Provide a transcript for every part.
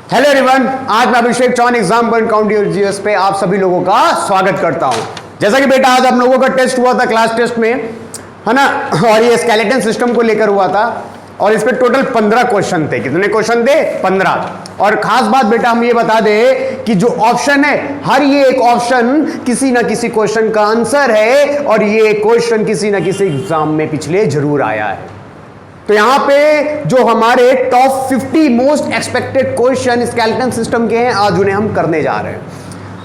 Hello everyone, आज मैं Abhishek Chauhan exam point count your GS पे आप सभी लोगों का स्वागत करता हूं। जैसा कि बेटा आज आप लोगों का टेस्ट हुआ था क्लास टेस्ट में, है ना, और ये स्केलेटन सिस्टम को लेकर हुआ था और इस पे टोटल 15 क्वेश्चन थे। कितने क्वेश्चन थे? 15। और खास बात बेटा हम ये बता दें कि जो ऑप्शन है, हर ये एक ऑप्शन किसी ना किसी क्वेश्चन का आंसर है और ये क्वेश्चन किसी ना किसी एग्जाम में पिछले जरूर आया है। तो यहां पे जो हमारे top 50 most expected question skeleton system के हैं, आज उन्हें हम करने जा रहे हैं।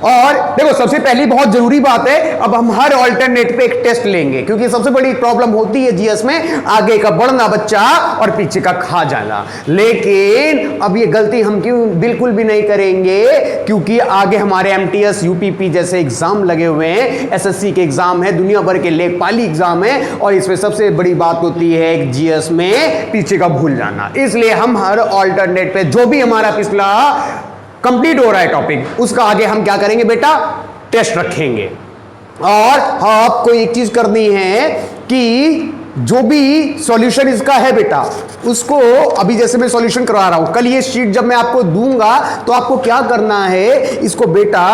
और देखो, सबसे पहली बहुत जरूरी बात है, अब हम हर ऑल्टरनेट पे एक टेस्ट लेंगे, क्योंकि सबसे बड़ी प्रॉब्लम होती है जीएस में आगे का बढ़ना बच्चा और पीछे का खा जाना। लेकिन अब ये गलती हम क्यों बिल्कुल भी नहीं करेंगे, क्योंकि आगे हमारे एमटीएस यूपीपी जैसे एग्जाम लगे हुए हैं, एसएससी के एग्जाम है, दुनिया भर के लेखपाली एग्जाम है, और इसमें सबसे बड़ी बात होती है एक जीएस में पीछे का भूल जाना। इसलिए हम हर ऑल्टरनेट पे जो भी हमारा पिछला कंप्लीट हो रहा है टॉपिक, उसका आगे हम क्या करेंगे बेटा? टेस्ट रखेंगे। और आपको एक चीज करनी है कि जो भी सॉल्यूशन इसका है बेटा, उसको अभी जैसे मैं सॉल्यूशन करवा रहा हूं, कल ये शीट जब मैं आपको दूंगा तो आपको क्या करना है, इसको बेटा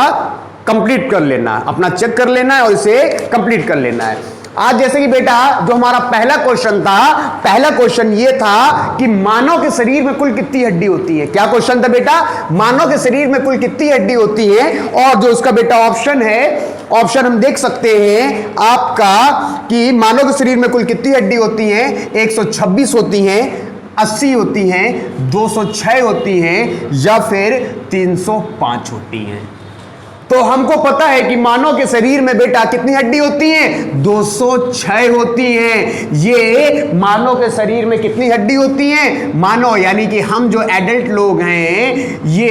कंप्लीट कर लेना है, अपना चेक कर लेना है और इसे कंप्लीट कर लेना है। आज जैसे कि बेटा जो हमारा पहला क्वेश्चन था, पहला क्वेश्चन ये था कि मानव के शरीर में कुल कितनी हड्डी होती है। क्या क्वेश्चन था बेटा? मानव के शरीर में कुल कितनी हड्डी होती है, और जो उसका बेटा ऑप्शन है, ऑप्शन हम देख सकते हैं आपका कि मानव के शरीर में कुल कितनी हड्डी होती है। 126 होती हैं, 80 होती हैं, 206 होती हैं, या फिर 305 होती हैं। तो हमको पता है कि मानव के शरीर में बेटा कितनी हड्डी होती है? 206 होती हैं। ये मानव के शरीर में कितनी हड्डी होती है? मानव यानी कि हम जो एडल्ट लोग हैं, ये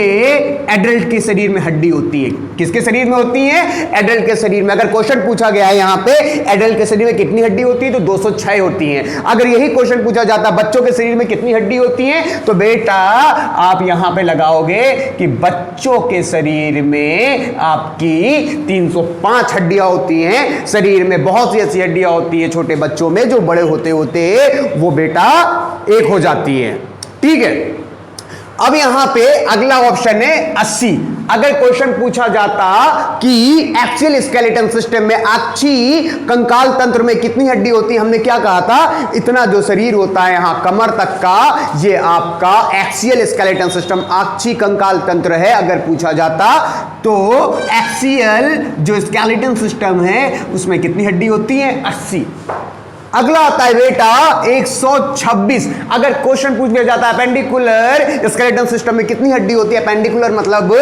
एडल्ट के शरीर में हड्डी होती है। किसके शरीर में होती है? एडल्ट के शरीर में। अगर क्वेश्चन पूछा गया है यहां पे एडल्ट के शरीर में कितनी हड्डी होती है, तो 206 होती है। अगर यही क्वेश्चन पूछा जाता बच्चों के शरीर में कितनी हड्डी होती है, तो बेटा आप यहां पे लगाओगे कि बच्चों के शरीर में आपकी 305 हड्डियां होती हैं। शरीर में बहुत सी ऐसी हड्डियां होती है छोटे बच्चों में, जो बड़े होते होते वो बेटा एक हो जाती है। ठीक है, अब यहां पे अगला ऑप्शन है 80। अगर क्वेश्चन पूछा जाता कि एक्सियल स्केलेटन सिस्टम में अक्षी कंकाल तंत्र में कितनी हड्डी होती है, हमने क्या कहा था? इतना जो शरीर होता है यहां कमर तक का, ये आपका एक्सियल स्केलेटन सिस्टम अक्षी कंकाल तंत्र है। अगर पूछा जाता तो एक्सियल जो स्केलेटन सिस्टम है उसमें कितनी हड्डी होती है? 80। अगला आता है बेटा 126। अगर क्वेश्चन पूछ लिया जाता है अपेंडिकुलर स्केलेटन सिस्टम में कितनी हड्डी होती है, अपेंडिकुलर मतलब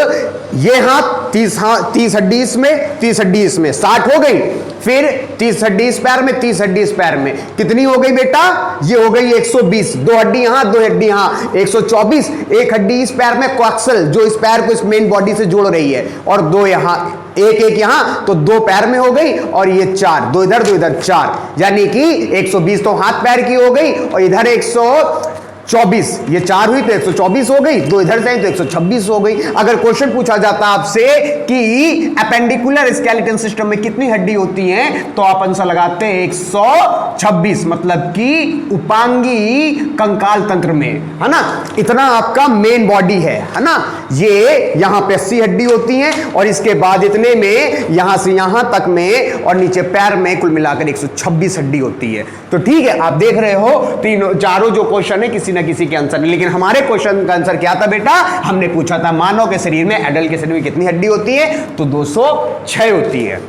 ये हाथ 30 हड्डी इसमें, 30 हड्डी इसमें, 60 हो गई। फिर 30 हड्डी इस पैर में, 30 हड्डी इस पैर में, कितनी हो गई बेटा? ये हो गई 120। 2 हड्डी यहां, 2 हड्डी यहां, 124। एक हड्डी इस पैर में, कोएक्सल, जो इस पैर को इस मेन बॉडी से जोड़ रही है, और 2 यहां, एक यहां, तो 2 पैर में हो गई, और ये 4, 2 इधर 2 इधर, 4, यानी कि 120 तो हाथ पैर की हो गई, और इधर 124, ये 4 हुई तो 124 हो गई, 2 इधर से तो 126 हो गई। अगर क्वेश्चन पूछा जाता आपसे कि अपेंडिकुलर स्केलेटन सिस्टम में कितनी हड्डी होती है, तो आप आंसर लगाते हैं 126, मतलब कि उपांगी कंकाल तंत्र में, है ना, इतना आपका मेन बॉडी है ना। ये यहां पे 80 हड्डी होती है, और इसके बाद इतने में यहां से यहां तक में और नीचे पैर में कुल मिलाकर 126 हड्डी होती है। तो ठीक है, आप देख रहे हो तीनों चारों जो क्वेश्चन है किसी ना किसी के आंसर है। लेकिन हमारे क्वेश्चन का आंसर क्या था बेटा? हमने पूछा था मानव के शरीर में, एडल्ट के शरीर में कितनी हड्डी होती है, तो 206 होती है।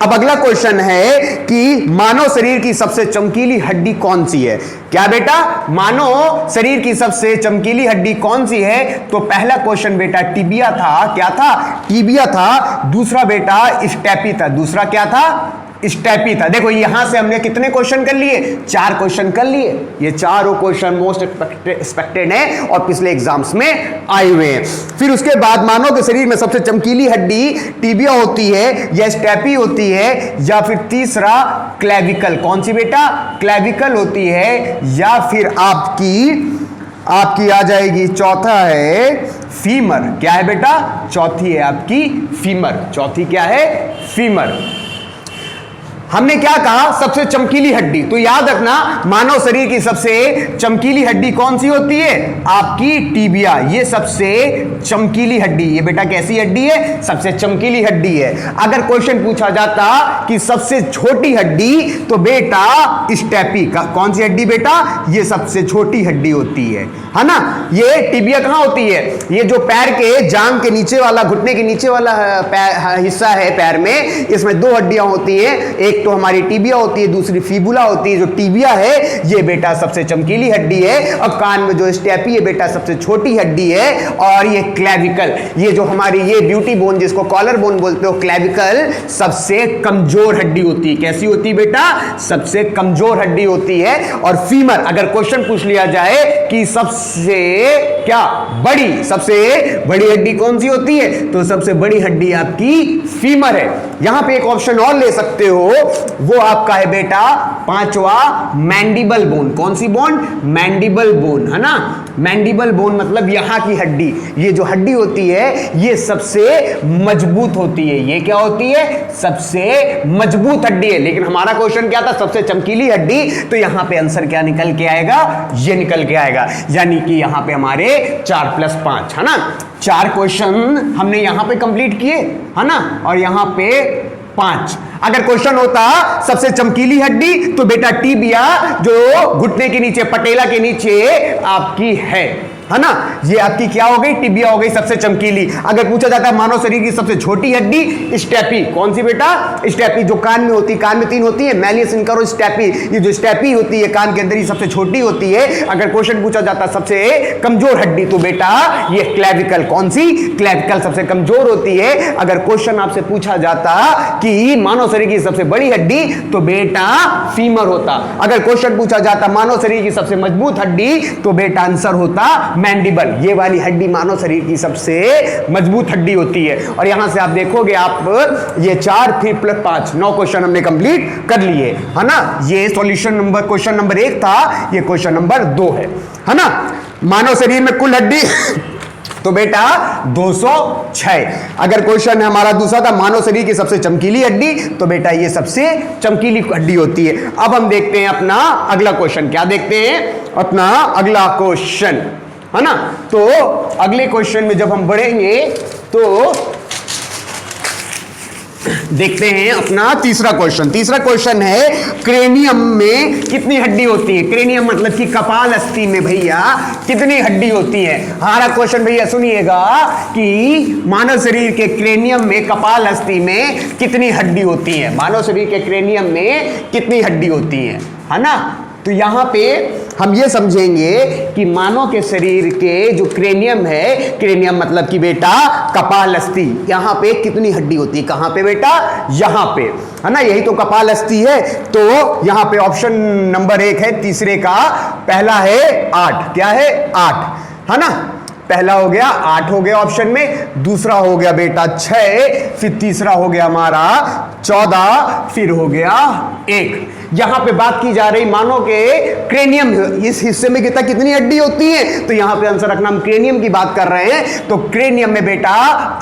अब अगला क्वेश्चन है कि मानव शरीर की सबसे चमकीली हड्डी कौन सी है? क्या बेटा? मानव शरीर की सबसे चमकीली हड्डी कौन सी है? तो पहला क्वेश्चन बेटा टिबिया था। क्या था? टिबिया था। दूसरा बेटा स्टेपी था। दूसरा क्या था? स्टेपी था। देखो यहां से हमने कितने क्वेश्चन कर लिए? 4 क्वेश्चन कर लिए। ये चारों क्वेश्चन मोस्ट एक्सपेक्टेड है और पिछले एग्जाम्स में आए हुए हैं। फिर उसके बाद मानव के शरीर में सबसे चमकीली हड्डी टिबिया होती है, या स्टेपी होती है, या फिर तीसरा क्लेविकल। कौन सी बेटा? क्लेविकल होती है, या फिर आपकी आ जाएगी, चौथा है फीमर। क्या है बेटा? चौथी है आपकी फीमर। चौथी क्या है? फीमर। हमने क्या कहा, सबसे चमकीली हड्डी। तो याद रखना मानव शरीर की सबसे चमकीली हड्डी कौन सी होती है, आपकी टिबिया। ये सबसे चमकीली हड्डी, ये बेटा कैसी हड्डी है, सबसे चमकीली हड्डी है। अगर क्वेश्चन पूछा जाता कि सबसे छोटी हड्डी, तो बेटा स्टेपी, कौन सी हड्डी बेटा, ये सबसे छोटी हड्डी होती है ना। ये टिबिया कहां होती है, ये जो पैर के जांग के नीचे वाला, घुटने के नीचे वाला हिस्सा है पैर में, इसमें दो हड्डियां होती हैं, एक तो हमारी टिबिया होती है, दूसरी फीबुला होती है। जो टिबिया है ये बेटा सबसे चमकीली हड्डी है, और कान में जो स्टेपी है बेटा सबसे छोटी हड्डी है। और ये क्लेविकल, ये जो हमारी ये ब्यूटी बोन जिसको कॉलर बोन बोलते हो, क्लेविकल सबसे कमजोर हड्डी होती है। कैसी होती है बेटा, सबसे कमजोर हड्डी होती है। और फीमर, अगर क्वेश्चन पूछ लिया जाए कि सबसे क्या बड़ी, सबसे बड़ी हड्डी कौन सी होती है, तो सबसे बड़ी हड्डी आपकी फीमर है। यहां पे एक ऑप्शन और ले सकते हो, वो आपका है बेटा पांचवा मैंडिबल बोन। कौन सी बोन, मैंडिबल बोन, है ना। मैंडिबल बोन मतलब यहां की हड्डी, ये जो हड्डी होती है ये सबसे मजबूत होती है। ये क्या होती है, सबसे मजबूत हड्डी है। लेकिन हमारा क्वेश्चन क्या था, सबसे चमकीली हड्डी, तो यहां पे आंसर क्या निकल के आएगा, ये निकल के आएगा। यानी कि यहां पे हमारे 4+5, है ना। 4 क्वेश्चन हमने यहां पे कंप्लीट किए, है ना, और यहां पे 5। अगर क्वेश्चन होता सबसे चमकीली हड्डी, तो बेटा टिबिया जो घुटने के नीचे, पटेला के नीचे आपकी है ना। ये आपकी क्या हो गई, टिबिया हो गई सबसे चमकीली। अगर पूछा जाता है मानव शरीर की सबसे छोटी हड्डी, स्टेपी। कौन सी बेटा, स्टेपी, जो कान में होती है, कान में 3 होती है, मैलियस इनकर और स्टेपी। ये जो स्टेपी होती है कान के अंदर, ये सबसे छोटी होती है। अगर क्वेश्चन पूछा जाता सबसे कमजोर हड्डी, तो बेटा ये क्लेविकल, कौन सी, क्लेविकल सबसे कमजोर होती है। अगर क्वेश्चन आपसे पूछा जाता कि मानव शरीर की सबसे बड़ी हड्डी, तो बेटा फीमर होता। अगर क्वेश्चन पूछा जाता मानव शरीर की सबसे मजबूत हड्डी, तो बेटा आंसर होता मैंडिबल। ये वाली हड्डी मानव शरीर की सबसे मजबूत हड्डी होती है। और यहां से आप देखोगे, आप ये 4 फिर प्लस 5, 9 क्वेश्चन हमने कंप्लीट कर लिए, है ना। ये सॉल्यूशन नंबर, क्वेश्चन नंबर 1 था, ये क्वेश्चन नंबर 2 है ना। मानव शरीर में कुल हड्डी तो बेटा 206। अगर क्वेश्चन हमारा दूसरा था मानव शरीर की सबसे चमकीली हड्डी, तो बेटा ये सबसे चमकीली हड्डी होती है। अब हम देखते हैं अपना अगला क्वेश्चन। क्या देखते हैं, अपना अगला क्वेश्चन, है ना। तो अगले क्वेश्चन में जब हम बढ़ेंगे तो देखते हैं अपना तीसरा क्वेश्चन। तीसरा क्वेश्चन है क्रेनियम में कितनी हड्डी होती है। क्रेनियम मतलब कि कपाल अस्थि में भैया कितनी हड्डी होती है। हमारा क्वेश्चन भैया सुनिएगा कि मानव शरीर के क्रेनियम में, कपाल अस्थि में कितनी हड्डी होती है। मानव शरीर के क्रेनियम में कितनी हड्डी होती है ना। तो यहां पे हम ये समझेंगे कि मानव के शरीर के जो क्रेनियम है, क्रेनियम मतलब कि बेटा कपाल अस्थि, यहां पे कितनी हड्डी होती है। कहां पे बेटा, यहां पे, है ना। यही तो कपाल अस्थि है। तो यहां पे ऑप्शन नंबर 1 है तीसरे का, पहला है 8। क्या है, 8, है ना। पहला हो गया 8 हो गया ऑप्शन में, दूसरा हो गया बेटा 6, फिर तीसरा हो गया हमारा 14, फिर हो गया 1। यहां पे बात की जा रही मानो के क्रेनियम, इस हिस्से में कितनी हड्डी होती है, तो यहां पे आंसर रखना, हम क्रेनियम की बात कर रहे हैं। तो क्रेनियम में बेटा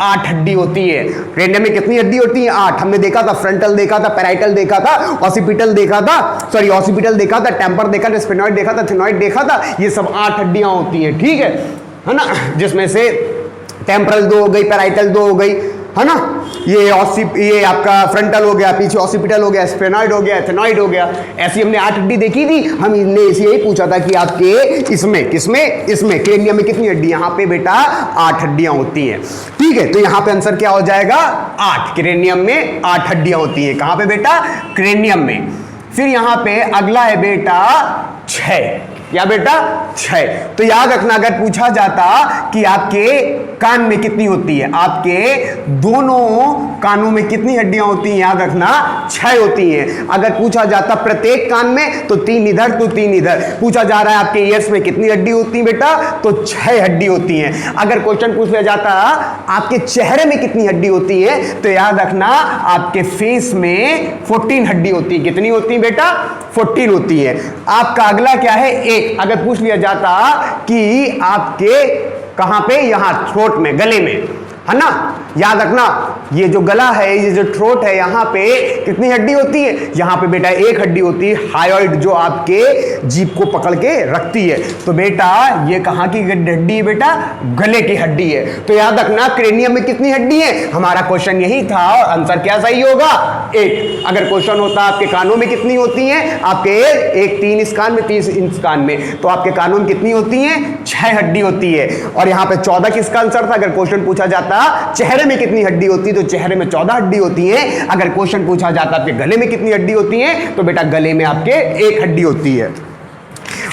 8 हड्डी होती है। क्रेनियम में कितनी हड्डी होती है, 8। हमने देखा था, फ्रंटल देखा था, पैराइटल देखा था, ऑसिपिटल देखा था, सॉरी ऑसिपिटल देखा था, टेम्पर देखा था, स्फेनॉइड देखा था, थिनॉइड देखा था। ये सब 8 हड्डियां होती है, ठीक है ना। जिसमें से टेम्परल 2 हो गई, पैराइटल 2 हो गई, है ना। ये आपका फ्रंटल हो गया, पीछे ऑसिपिटल हो गया, स्फेनॉइड हो गया, एथेनॉइड हो गया। ऐसी हमने 8 हड्डी देखी थी। हमने इसे यही पूछा था कि आपके इसमें क्रेनियम में कितनी हड्डी, यहां पे बेटा 8 हड्डियां होती हैं, ठीक है। तो यहां पे आंसर क्या हो जाएगा, 8। क्रेनियम में 8 हड्डियां होती हैं। कहां पे बेटा, क्रेनियम में। फिर यहां पे अगला है बेटा 6। या बेटा 6। तो याद रखना, अगर पूछा जाता कि आपके कान में कितनी होती है, आपके दोनों कानों में कितनी हड्डियां होती हैं, याद रखना 6 होती हैं। अगर पूछा जाता प्रत्येक कान में, तो 3 इधर तो 3 इधर। पूछा जा रहा है आपके ईयर्स में कितनी हड्डी होती है बेटा, तो 6 हड्डी होती हैं। अगर क्वेश्चन पूछ लिया जाता आपके चेहरे में कितनी हड्डी होती है, तो याद रखना आपके फेस में 14 हड्डी होती है। कितनी होती है बेटा, 14 होती है। आपका अगला क्या है, 1। अगर पूछ लिया जाता कि आपके कहां पे, यहां थ्रोट में, गले में, है ना। याद रखना, ये जो गला है, ये जो थ्रोट है, यहाँ पे कितनी हड्डी होती है? यहाँ पे बेटा एक हड्डी होती है हायोइड, जो आपके जीभ को पकड़ के रखती है। तो बेटा ये कहाँ की हड्डी है बेटा? गले की हड्डी है। तो याद रखना क्रेनियम में कितनी हड्डी है? हमारा क्वेश्चन यही था और आंसर क्या सही होगा? 8। अगर क्वेश्चन होता आपके कानों में कितनी होती हैं? आपके 1 3 इस कान में 30 इस कान में, तो आपके कानों में कितनी होती हैं? 6 हड्डी होती है। और यहाँ पे 14 किसका आंसर था? अगर क्वेश्चन पूछा जाता चेहरे में कितनी हड्डी होती है, तो चेहरे में 14 हड्डी होती है। अगर क्वेश्चन पूछा जाता आपके गले में कितनी हड्डी होती है, तो बेटा गले में आपके 1 हड्डी होती है।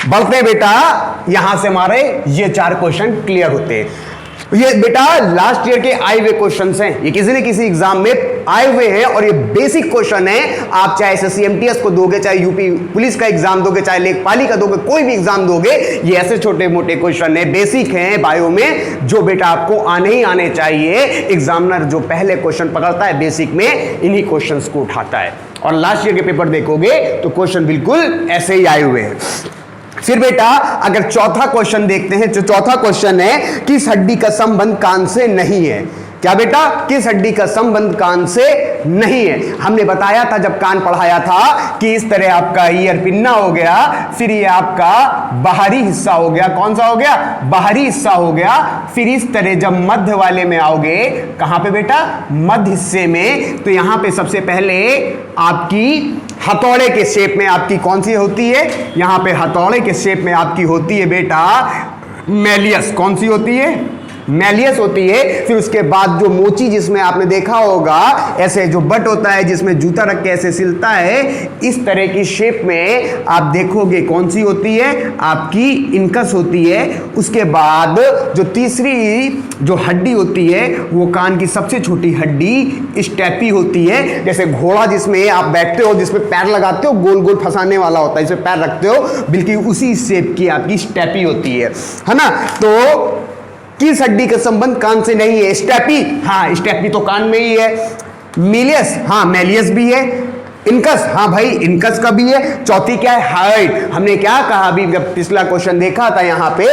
बढ़ते हैं बेटा, यहां से हमारे ये 4 क्वेश्चन क्लियर होते हैं। ये बेटा लास्ट ईयर के आए हुए क्वेश्चंस हैं, ये किसी न किसी एग्जाम में आए हुए हैं और ये बेसिक क्वेश्चन है। आप चाहे SSC-MTS को दोगे, चाहे यूपी पुलिस का एग्जाम दोगे, चाहे लेखपाली का दोगे, कोई भी एग्जाम दोगे, ये ऐसे छोटे मोटे क्वेश्चन है, बेसिक हैं बायो में, जो बेटा आपको आने ही आने चाहिए। एग्जामिनर जो पहले क्वेश्चन पकड़ता है बेसिक में, इन्हीं क्वेश्चंस को उठाता है। और लास्ट ईयर के पेपर देखोगे तो क्वेश्चन बिल्कुल ऐसे ही आए हुए हैं। फिर बेटा अगर चौथा क्वेश्चन देखते हैं, जो चौथा क्वेश्चन है, किस हड्डी का संबंध कान से नहीं है? क्या बेटा? किस हड्डी का संबंध कान से नहीं है? हमने बताया था जब कान पढ़ाया था कि इस तरह आपका ईयर पिन्ना हो गया, फिर ये आपका बाहरी हिस्सा हो गया। कौन सा हो गया? बाहरी हिस्सा हो गया। फिर इस तरह जब मध्य वाले में आओगे, कहां पे बेटा? मध्य हिस्से में, तो यहां पे सबसे पहले आपकी हथौड़े के शेप में आपकी कौन सी होती है? यहां पे हथौड़े के शेप में आपकी होती है बेटा मैलियस। कौन सी होती है? मैलियस होती है। फिर उसके बाद जो मोची, जिसमें आपने देखा होगा ऐसे जो बट होता है, जिसमें जूता रख के ऐसे सिलता है, इस तरह की शेप में आप देखोगे कौन सी होती है? आपकी इनकस होती है। उसके बाद जो तीसरी जो हड्डी होती है, वो कान की सबसे छोटी हड्डी स्टेपी होती है। जैसे घोड़ा जिसमें आप बैठते हो, जिसमें पैर लगाते हो, गोल गोल फंसाने वाला होता है, इसमें पैर रखते हो, बिल्कुल उसी शेप की आपकी स्टेपी होती है ना। तो किस हड्डी का संबंध कान से नहीं है? स्टेपी, हाँ स्टेपी तो कान में ही है। मिलियस, हाँ मैलियस भी है। इनकस, हाँ भाई इनकस का भी है। चौथी क्या है? हाइट। हमने क्या कहा अभी जब पिछला क्वेश्चन देखा था, यहाँ पे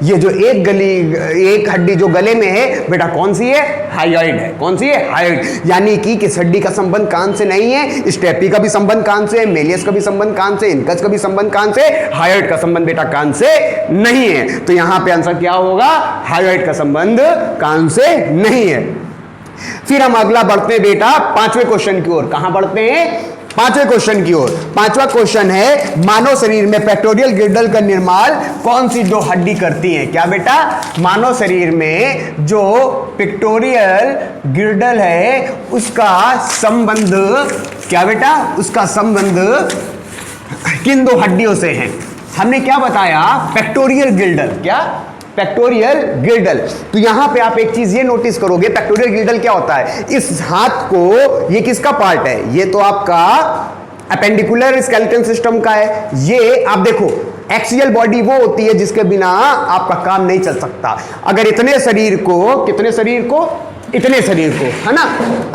ये जो एक हड्डी जो गले में है बेटा कौन सी है? हाइड है। कौन सी है? हाइड। यानी कि किस हड्डी का संबंध कान से नहीं है? स्टेपी का भी संबंध कान से, मेलियस का भी संबंध कान से, इनकस का भी संबंध कान से, हाइड का संबंध बेटा कान से नहीं है। तो यहां पे आंसर क्या होगा? हाइड का संबंध कान से नहीं है। फिर हम अगला बढ़ते हैं बेटा 5वें क्वेश्चन की ओर। कहां बढ़ते हैं? 5वें क्वेश्चन की ओर। 5वां क्वेश्चन है, मानव शरीर में पेक्टोरियल गिर्डल का निर्माण कौन सी 2 हड्डी करती हैं? क्या बेटा? मानव शरीर में जो पेक्टोरियल गिर्डल है, उसका संबंध क्या बेटा? उसका संबंध किन 2 हड्डियों से है? हमने क्या बताया? Pectoral girdle. क्या? Pectoral girdle. तो यहां पे आप एक चीज ये नोटिस करोगे, पेक्टोरियल गिर्डल क्या होता है? इस हाथ को, ये किसका पार्ट है? ये तो आपका अपेंडिकुलर स्केलेटन सिस्टम का है। ये आप देखो, एक्सियल बॉडी वो होती है जिसके बिना आपका काम नहीं चल सकता। अगर इतने शरीर को, कितने शरीर को? इतने शरीर को, है ना।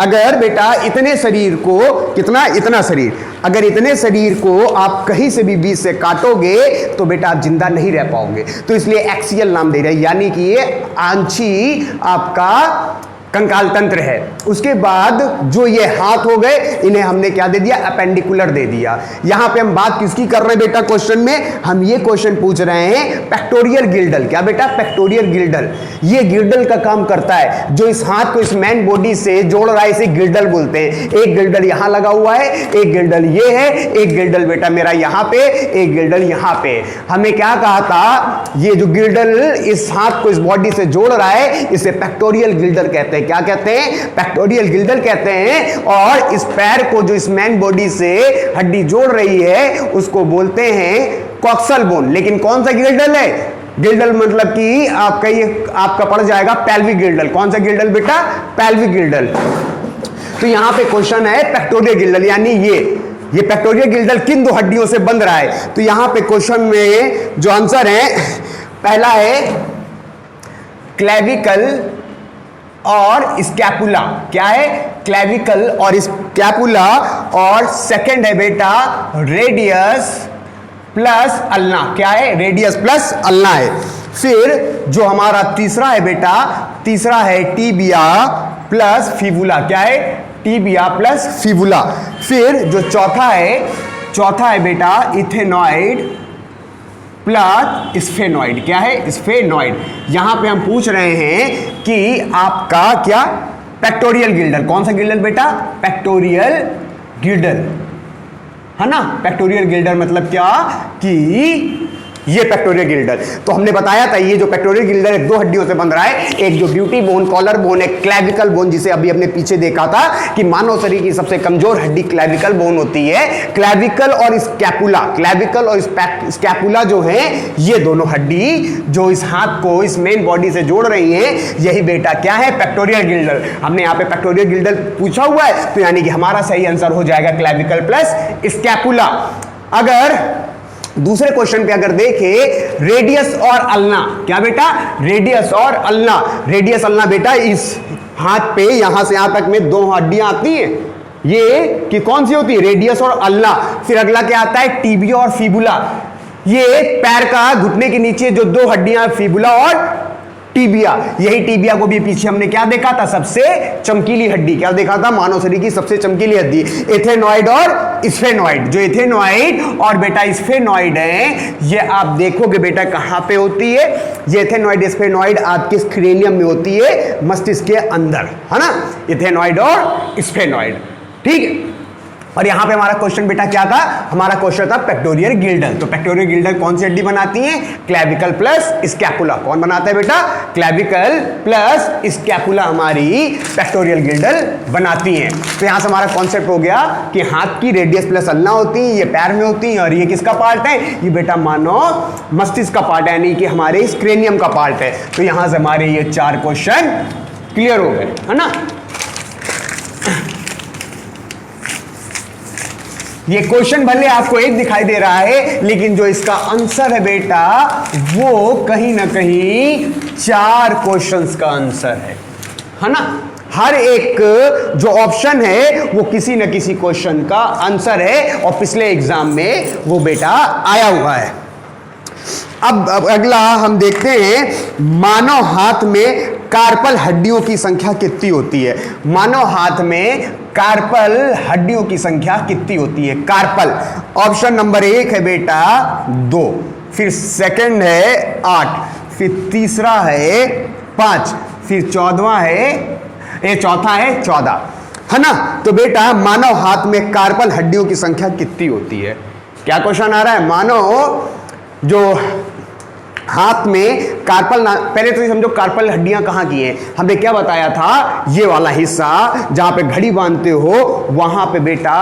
अगर बेटा इतने शरीर को, कितना? इतना शरीर, अगर इतने शरीर को आप कहीं से भी बीच से काटोगे तो बेटा आप जिंदा नहीं रह पाओगे। तो इसलिए एक्सियल नाम दे रहे हैं, यानी कि ये आंशी आपका कंकाल तंत्र है। उसके बाद जो ये हाथ हो गए, इन्हें हमने क्या दे दिया? अपेंडिकुलर दे दिया। यहां पे हम बात किसकी कर रहे हैं बेटा? क्वेश्चन में हम ये क्वेश्चन पूछ रहे हैं पेक्टोरियल गिर्डल। क्या बेटा? पेक्टोरियल गिर्डल। ये गिर्डल का काम करता है, जो इस हाथ को इस मेन बॉडी से जोड़ रहा है, इसे गिर्डल बोलते हैं। एक गिर्डल यहां लगा हुआ है, एक गिर्डल ये है, एक गिर्डल बेटा मेरा यहां पे, एक गिर्डल यहां पे। हमने क्या कहा था? ये जो गिर्डल इस हाथ को इस बॉडी से जोड़ रहा है, इसे पेक्टोरियल गिर्डल कहते हैं। क्या कहते हैं? पेक्टोरियल गिर्डल कहते हैं। और इस पैर को जो इस मेन बॉडी से हड्डी जोड़ रही है, उसको बोलते हैं कॉक्सल बोन। लेकिन कौन सा गिर्डल है? गिर्डल मतलब कि आपका ये आपका पड़ जाएगा पेल्विक गिर्डल। कौन सा गिर्डल बेटा? पेल्विक गिर्डल। तो यहां पे क्वेश्चन है पेक्टोरियल गिर्डल, यानी ये पेक्टोरियल गिर्डल किन 2 हड्डियों से बंध रहा है? तो यहां पे क्वेश्चन में जो आंसर है, पहला है क्लेविकल और स्कैपुला। क्या है? क्लेविकल और स्कैपुला। और सेकंड है बेटा रेडियस प्लस अल्ना। क्या है? रेडियस प्लस अल्ना है। फिर जो हमारा तीसरा है बेटा, तीसरा है टीबिया प्लस फिबुला। क्या है? Tibia plus fibula. फिर जो चौथा है बेटा इथेनॉइड प्लस स्फेनॉइड। क्या है? स्फेनॉइड। यहां पे हम पूछ रहे हैं कि आपका क्या पेक्टोरियल गिल्डल। कौन सा गिल्डल बेटा? पेक्टोरियल गिल्डल, है ना। पेक्टोरियल गिल्डल मतलब क्या कि ये पेक्टोरियल गिल्डल। तो हमने बताया था ये जो पेक्टोरियल गिल्डल दो हड्डियों से बन रहा है, एक जो ड्यूटी बोन, कॉलर बोन, एक क्लैविकल बोन, जिसे अभी हमने पीछे देखा था कि मानव शरीर की सबसे कमजोर हड्डी क्लैविकल बोन होती है। क्लैविकल और स्कैपुला, क्लैविकल और स्कैपुला जो है ये दोनों हड्डी जो इस हाथ को इस मेन बॉडी से जोड़ रही है, यही बेटा क्या है? पेक्टोरियल गिल्डल। हमने यहाँ पे पेक्टोरियल गिल्डल पूछा हुआ है, तो यानी कि हमारा सही आंसर हो जाएगा क्लैविकल प्लस स्कैपुला। अगर दूसरे क्वेश्चन पे अगर देखें, रेडियस और अल्ना। क्या बेटा? रेडियस और अल्ना। रेडियस अल्ना बेटा इस हाथ पे यहां से यहां तक में दो हड्डियां आती हैं, ये कि कौन सी होती है? रेडियस और अल्ना। फिर अगला क्या आता है? टीबिया और फिबुला। ये पैर का घुटने के नीचे जो दो हड्डियां, फिबुला और टीबिया। यही टीबिया को भी पीछे हमने क्या देखा था? सबसे चमकीली हड्डी। क्या देखा था? मानव शरीर की सबसे चमकीली हड्डी एथेनॉइड और स्फेनॉइड। जो एथेनॉइड और बेटा स्फेनॉइड है, ये आप देखोगे बेटा कहां पे होती है? ये एथेनॉइड स्फेनॉइड आपके क्रेनियम में होती है, मस्तिष्क के अंदर, है ना। एथेनॉइड और स्फेनॉइड, ठीक है। और यहां पे हमारा क्वेश्चन बेटा क्या था? हमारा क्वेश्चन था पेक्टोरियल गिल्डल। तो पेक्टोरियल गिल्डल कौन सी हड्डी बनाती है? Clavicle plus scapula. कौन बनाता है बेटा? क्लैविकल प्लस स्कैपुला हमारी पेक्टोरियल गिल्डल बनाती है। तो यहां से हमारा कॉन्सेप्ट हो गया कि हाथ की रेडियस प्लस अल्ना होती है, ये पैर में होती है, और ये किसका पार्ट है? ये बेटा मानो मस्तिष्क का पार्ट है, यानी कि हमारे स्क्रेनियम का पार्ट है। तो यहां से हमारे ये 4 क्वेश्चन क्लियर हो गए, है ना। ये क्वेश्चन भले आपको एक दिखाई दे रहा है, लेकिन जो इसका आंसर है बेटा वो कहीं ना कहीं 4 क्वेश्चंस का आंसर है ना। हर एक जो ऑप्शन है वो किसी न किसी क्वेश्चन का आंसर है, और पिछले एग्जाम में वो बेटा आया हुआ है। अब अगला हम देखते हैं, मानव हाथ में कार्पल हड्डियों की संख्या कितनी होती है? मानव हाथ में कार्पल हड्डियों की संख्या कितनी होती है? कार्पल ऑप्शन नंबर 1 है बेटा 2, फिर सेकंड है 8, फिर तीसरा है 5, फिर चौथा है 14, है ना। तो बेटा मानव हाथ में कार्पल हड्डियों की संख्या कितनी होती है? क्या क्वेश्चन आ रहा है? मानव जो हाथ में कार्पल, पहले तो समझो कार्पल हड्डियां कहां की हैं। हमने क्या बताया था? ये वाला हिस्सा जहां पे घड़ी बांधते हो वहां पे बेटा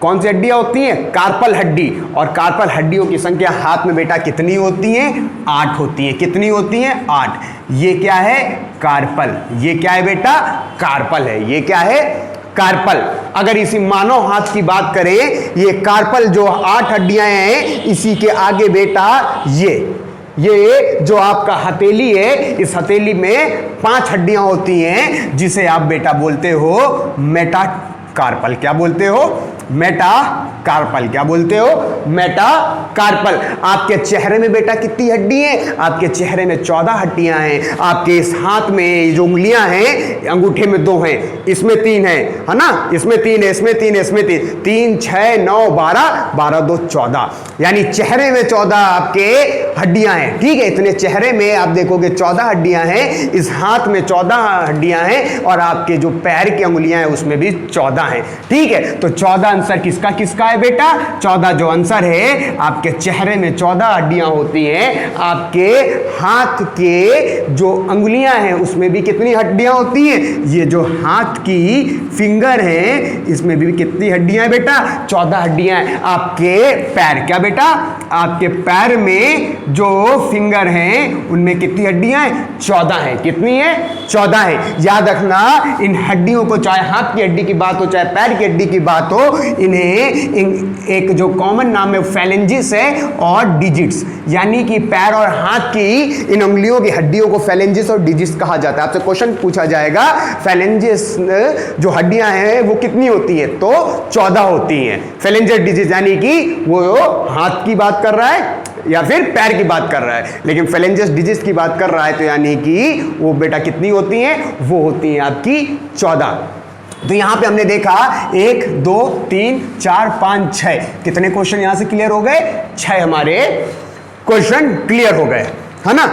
कौन सी हड्डियां होती हैं? कार्पल हड्डी। और कार्पल हड्डियों की संख्या हाथ में बेटा कितनी होती है? 8 होती है। कितनी होती है? 8। ये क्या है? कार्पल। ये क्या है बेटा? कार्पल है। ये क्या है? कार्पल। अगर इसी मानव हाथ की बात करें, ये कार्पल जो 8 हड्डियां हैं, इसी के आगे बेटा ये जो आपका हथेली है, इस हथेली में 5 हड्डियां होती हैं, जिसे आप बेटा बोलते हो मेटाकार्पल। क्या बोलते हो? मेटाकार्पल। क्या बोलते हो? मेटाकार्पल। आपके चेहरे में बेटा कितनी हड्डी है? आपके चेहरे में 14 हड्डियां हैं। आपके इस हाथ में जो उंगलियां हैं, अंगूठे में 2 हैं, इसमें 3 है ना। इसमें 3 है, इसमें 3 है, इसमें 3, 6, 9, 12, 2, 14, यानी चेहरे में 14 आपके हड्डियां हैं। ठीक है, इतने चेहरे में आप देखोगे 14 हड्डियां हैं, इस हाथ में 14 हड्डियां हैं, और आपके जो पैर की अंगुलियां हैं उसमें भी 14 हैं। ठीक है, तो 14 आंसर किसका है बेटा? 14 जो आंसर है, आपके चेहरे में 14 हड्डियां होती हैं, आपके हाथ के जो अंगुलियां हैं उसमें भी कितनी हड्डियां होती हैं? ये जो हाथ की फिंगर हैं इसमें भी कितनी हड्डियां हैं बेटा? 14 हड्डियां हैं। आपके पैर, क्या बेटा? आपके पैर में जो फिंगर हैं उनमें कितनी हड्डियां हैं? 14 है। कितनी है? 14 है। याद रखना, इन हड्डियों को, चाहे हाथ की हड्डी की बात हो चाहे पैर की हड्डी की बात हो, इन्हें एक जो कॉमन नाम है फेलेंजिस है और डिजिट्स, यानी कि पैर और हाथ की इन उंगलियों की हड्डियों को फेलेंजिस और डिजिट्स कहा जाता है। आपसे क्वेश्चन पूछा जाएगा फेलेंजिस जो हड्डियां हैं वो कितनी होती है? तो 14 होती हैं। फेलेंजिस डिजिट्स यानी कि वो हाथ की बात कर रहा है, या फिर पैर की बात कर रहा है, लेकिन फेलेंजेस डिजिट्स की बात कर रहा है तो यानी कि वो बेटा कितनी होती हैं, वो होती हैं आपकी 14। तो यहां पे हमने देखा 1 2 3 4 5 6 कितने क्वेश्चन यहां से क्लियर हो गए, 6 हमारे क्वेश्चन क्लियर हो गए, है ना।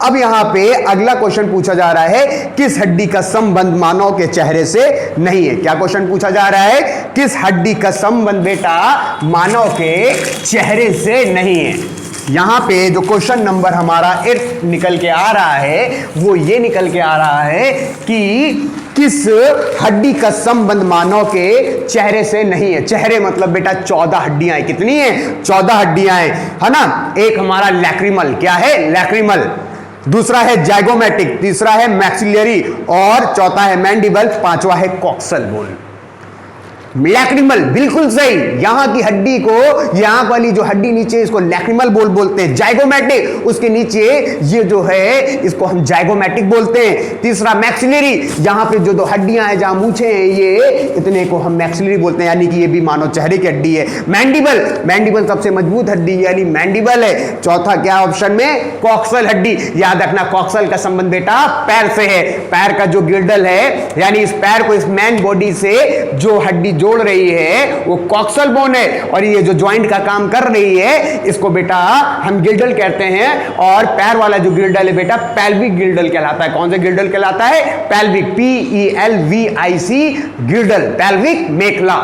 अब यहां पे अगला क्वेश्चन पूछा जा रहा है, किस हड्डी का संबंध मानव के चेहरे से नहीं है। क्या क्वेश्चन पूछा जा रहा है, किस हड्डी का संबंध बेटा मानव के चेहरे से नहीं है। यहां पे जो क्वेश्चन नंबर हमारा 8 निकल के आ रहा है वो ये निकल के आ रहा है कि किस हड्डी का संबंध मानव के चेहरे से नहीं है। चेहरे मतलब बेटा 14 हड्डियां हैं, कितनी हैं, 14 हड्डियां हैं, है ना। एक हमारा लैक्रिमल, क्या है, लैक्रिमल, दूसरा है जाइगोमेटिक, तीसरा है मैक्सिलरी और चौथा है मैंडिबल, पांचवा है कॉक्सल बोन। लैक्रिमल बिल्कुल सही, यहां की हड्डी को, यहां वाली जो हड्डी नीचे इसको लैक्रिमल बोलते हैं। जाइगोमेटिक उसके नीचे ये जो है इसको हम जाइगोमेटिक बोलते हैं। तीसरा मैक्सिलरी, यहां पे जो दो हड्डियां हैं जहां मूछें हैं ये इतने को हम मैक्सिलरी बोलते हैं, यानी कि ये भी मानव चेहरे की हड्डी है। मैंडिबल, मैंडिबल सबसे मजबूत हड्डी यानी मैंडिबल है। चौथा क्या ऑप्शन में, कॉक्सल हड्डी। याद रखना कॉक्सल का संबंध बेटा पैर से है। पैर का जो गिल्डल है यानी इस पैर को इस मैन बॉडी से जो हड्डी जोड़ रही है वो कॉक्सल बोन है, और ये जो जॉइंट का काम कर रही है इसको बेटा हम गिल्डल कहते हैं। और पैर वाला जो गिल्डल है बेटा पेल्विक गिल्डल कहलाता है। कौन सा गिल्डल कहलाता है, पेल्विक, PELVIC गिल्डल, पेल्विक मेखला,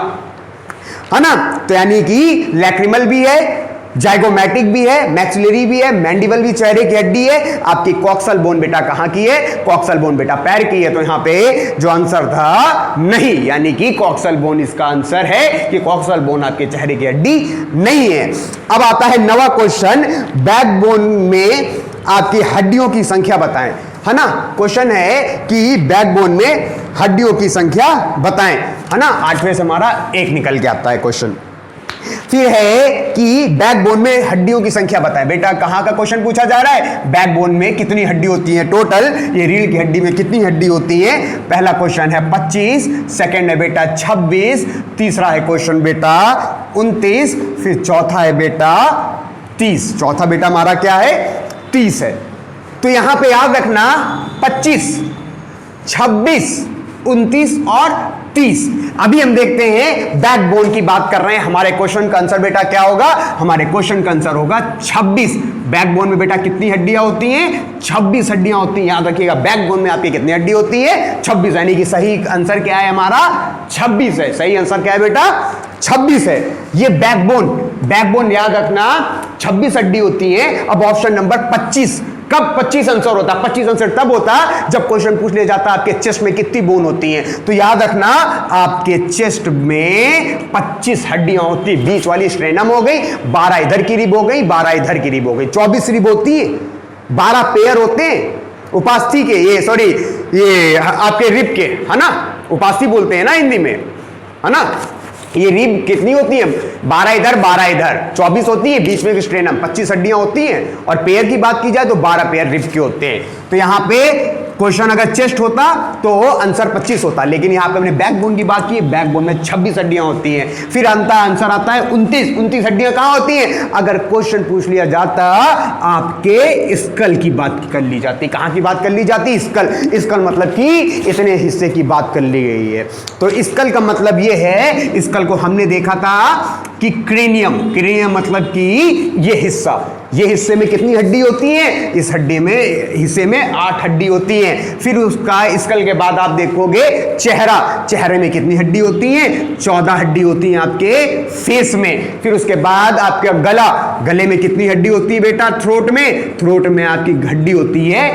है ना। तो यानी कि लैक्रिमल भी है, जाइगोमेटिक भी है, मैक्सिलरी भी है, मैंडिबल भी चेहरे की हड्डी है। आपकी कॉक्सल बोन बेटा कहां की है, कॉक्सल बोन बेटा पैर की है। तो यहां पे जो आंसर था नहीं, यानी कि कॉक्सल बोन इसका आंसर है कि कॉक्सल बोन आपके चेहरे की हड्डी नहीं है। अब आता है नवा क्वेश्चन, बैकबोन में आपकी हड्डियों की संख्या बताएं, है ना। क्वेश्चन है कि बैकबोन में हड्डियों की संख्या बताएं, है ना। 8वें से हमारा 1 निकल के आता है क्वेश्चन। फिर है कि बैकबोन में हड्डियों की संख्या बताएं। बेटा कहां का क्वेश्चन पूछा जा रहा है, बैकबोन में कितनी हड्डी होती है टोटल, ये रीढ़ की हड्डी में कितनी हड्डी होती है। पहला क्वेश्चन है 25, सेकंड है बेटा 26, तीसरा है क्वेश्चन बेटा 29, फिर चौथा है बेटा 30। चौथा बेटा हमारा क्या है, 30 है। तो यहां पे याद रखना 25, 26, 29 और 30। अभी हम देखते हैं बैकबोन की बात कर रहे हैं। हमारे क्वेश्चन का आंसर बेटा क्या होगा, हमारे क्वेश्चन का आंसर होगा 26। बैकबोन में बेटा कितनी हड्डियां होती हैं, 26 हड्डियां होती हैं। याद रखिएगा बैकबोन में आपकी कितनी हड्डी होती है, 26, यानी कि सही आंसर क्या है हमारा 26 है। सही आंसर क्या है बेटा 26 है। ये बैकबोन, बैकबोन याद रखना 26 हड्डी होती है। अब ऑप्शन नंबर 25, कब 25 आंसर होता, 25 आंसर तब होता जब क्वेश्चन पूछ लिया जाता आपके चेस्ट में कितनी बोन होती है। तो याद रखना आपके चेस्ट में 25 हड्डियां होती, बीच वाली स्ट्रेनम हो गई, 12 इधर की रिब हो गई, 12 इधर की रिब हो गई, 24 रिब होती है, 12 पेयर होते हैं उपास्थि के, ये सॉरी ये आपके रिब के, है ना, उपास्थि बोलते हैं ना हिंदी में, है ना। ये रिब कितनी होती है, 12 इधर 12 इधर, 24 होती है, बीच में स्ट्रेनम 25 हड्डियां होती हैं। और पेयर की बात की जाए तो 12 पेयर रिब के होते हैं। तो यहां पे क्वेश्चन अगर चेस्ट होता तो आंसर 25 होता, लेकिन यहां पे हमने बैकबोन की बात की, बैकबोन में 26 हड्डियां होती हैं। फिर आंसर आता है 29 हड्डियां कहां होती हैं। अगर क्वेश्चन पूछ लिया जाता आपके स्कल की बात कर ली जाती, कहां की बात कर ली जाती, स्कल। स्कल मतलब कि इतने हिस्से की बात कर ली गई है। तो स्कल का मतलब ये है, स्कल को हमने देखा था कि क्रेनियम, क्रेनियम मतलब कि ये हिस्सा, ये हिस्से में कितनी हड्डी होती है, इस हड्डी में हिस्से में 8 हड्डी होती है। फिर उसका स्कल के बाद आप देखोगे चेहरा, चेहरे में कितनी हड्डी होती है, 14 हड्डी होती है आपके फेस में। फिर उसके बाद आपका गला, गले में कितनी हड्डी होती है बेटा, थ्रोट में, थ्रोट में आपकी हड्डी होती है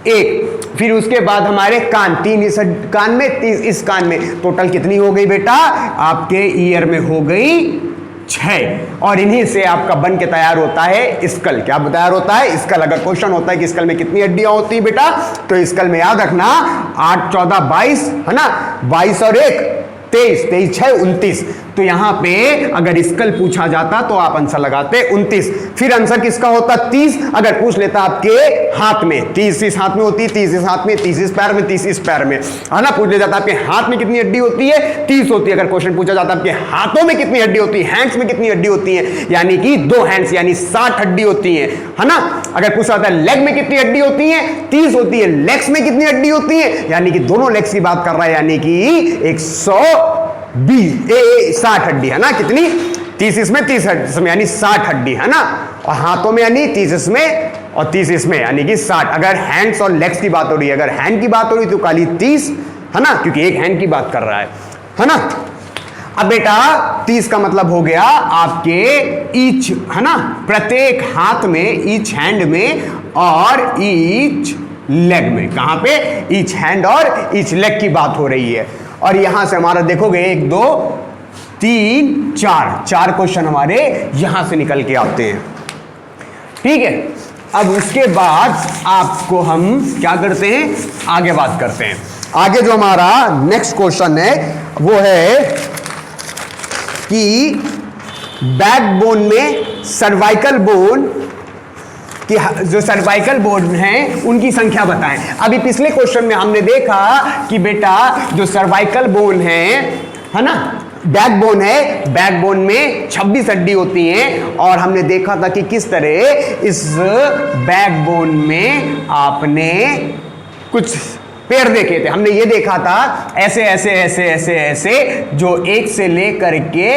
1। फिर उसके बाद हमारे कान, 3 इस कान में, 3 इस कान में, टोटल कितनी हो गई बेटा आपके ईयर में हो गई 6। और इन्हीं से आपका बन के तैयार होता है स्कल। क्या तैयार होता है, स्कल। अगर क्वेश्चन होता है कि स्कल में कितनी हड्डियां होती है बेटा, तो स्कल में याद रखना 8, 14, 22, है ना, 22 और 1 23, 23, 6, 29। तो यहां पे अगर स्कल पूछा जाता तो आप आंसर लगाते 29, फिर आंसर किसका होता 30। अगर पूछ लेता आपके हाथ में, 30 इस हाथ में होती है, 30 इस हाथ में, 30 इस पैर में, 30 इस पैर में, है ना। पूछ ले जाता आपके हाथ में कितनी हड्डी होती है, 30 होती है। अगर क्वेश्चन पूछा जाता आपके हाथों में कितनी हड्डी होती है, हैंड्स में कितनी हड्डी होती है, यानी कि 2 हैंड्स यानी 60 हड्डी होती है ना। अगर पूछा जाता है लेग में कितनी हड्डी होती है, 30 होती है। लेग्स में कितनी हड्डी होती है, यानी कि दोनों लेग्स की बात कर रहा है, यानी कि 60 हड्डी, है ना। कितनी, 30 इसमें, 30 इसमें, यानी 60 हड्डी, है ना। और हाथों में यानी 30 इसमें और 30 इसमें, यानी कि 60। अगर हैंड्स और लेग्स की बात हो रही है, अगर हैंड की बात हो रही है तो खाली 30, है ना, क्योंकि एक हैंड की बात कर रहा है ना। अब बेटा 30 का मतलब हो गया आपके ईच, है ना, प्रत्येक हाथ में, ईच हैंड में और ईच लेग में। कहां पे, ईच हैंड और ईच लेग की बात हो रही है। और यहां से हमारा देखोगे 1 2 3 4 क्वेश्चन हमारे यहां से निकल के आते हैं, ठीक है। अब उसके बाद आपको हम क्या करते हैं, आगे बात करते हैं। आगे जो हमारा नेक्स्ट क्वेश्चन है वो है कि बैकबोन में सर्वाइकल बोन कि जो सर्वाइकल बोन है उनकी संख्या बताएं। अभी पिछले क्वेश्चन में हमने देखा कि बेटा जो सर्वाइकल बोन है ना, बैकबोन है, बैकबोन में 26 हड्डी होती हैं। और हमने देखा था कि किस तरह इस बैकबोन में आपने कुछ पेड़ देखे थे। हमने ये देखा था ऐसे ऐसे ऐसे ऐसे ऐसे, जो 1 से लेकर के